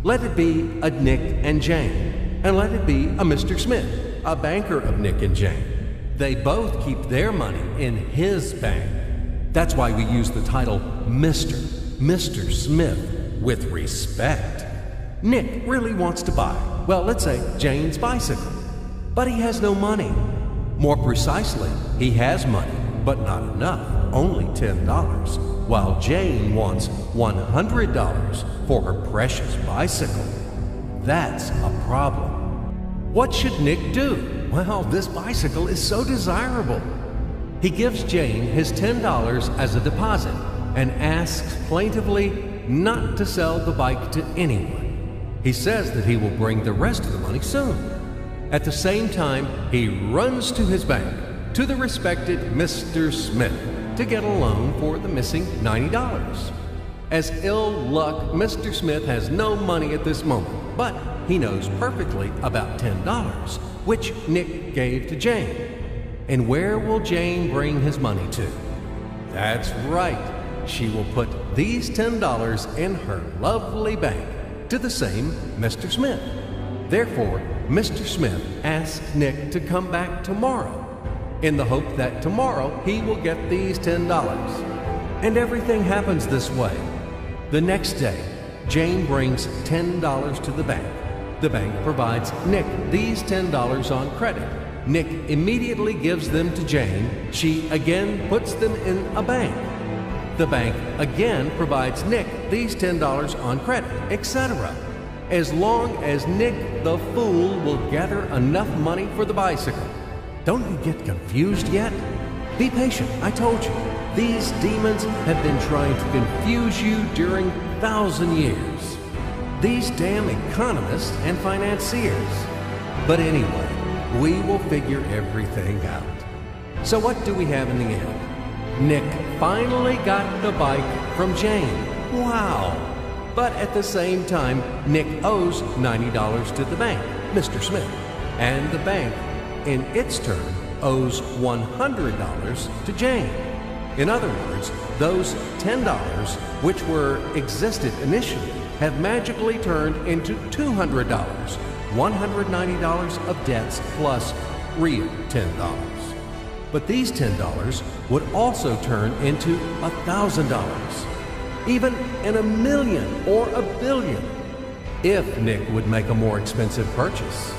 Let it be a Nick and Jane, and let it be a Mr. Smith, a banker of Nick and Jane. They both keep their money in his bank. That's why we use the title Mr. Smith with respect. Nick really wants to buy, well, let's say Jane's bicycle, but he has no money. More precisely, he has money, but not enough, only $10, while Jane wants $100 for her precious bicycle. That's a problem. What should Nick do? Well, this bicycle is so desirable. He gives Jane his $10 as a deposit and asks plaintively not to sell the bike to anyone. He says that he will bring the rest of the money soon. At the same time, he runs to his bank, to the respected Mr. Smith, to get a loan for the missing $90. As ill luck, Mr. Smith has no money at this moment, but he knows perfectly about $10, which Nick gave to Jane. And where will Jane bring his money to? That's right. She will put these $10 in her lovely bank to the same Mr. Smith. Therefore, Mr. Smith asks Nick to come back tomorrow in the hope that tomorrow he will get these $10. And everything happens this way. The next day, Jane brings $10 to the bank. The bank provides Nick these $10 on credit. Nick immediately gives them to Jane. She again puts them in a bank. The bank again provides Nick these $10 on credit, etc. As long as Nick the fool will gather enough money for the bicycle. Don't you get confused yet? Be patient, I told you. These demons have been trying to confuse you during 1,000 years. These damn economists and financiers. But anyway, we will figure everything out. So what do we have in the end? Nick finally got the bike from Jane. Wow! But at the same time, Nick owes $90 to the bank, Mr. Smith, and the bank, in its turn, owes $100 to Jane. In other words, those $10, which existed initially, have magically turned into $200, $190 of debts plus real $10. But these $10 would also turn into $1,000, even in $1 million or $1 billion, if Nick would make a more expensive purchase.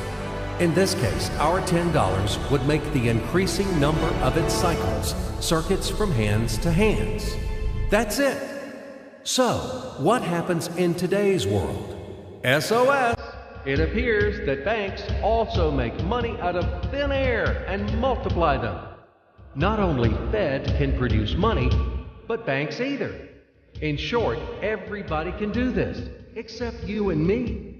In this case, our $10 would make the increasing number of its cycles, circuits from hands to hands. That's it. So, what happens in today's world? SOS! It appears that banks also make money out of thin air and multiply them. Not only Fed can produce money, but banks either. In short, everybody can do this, except you and me.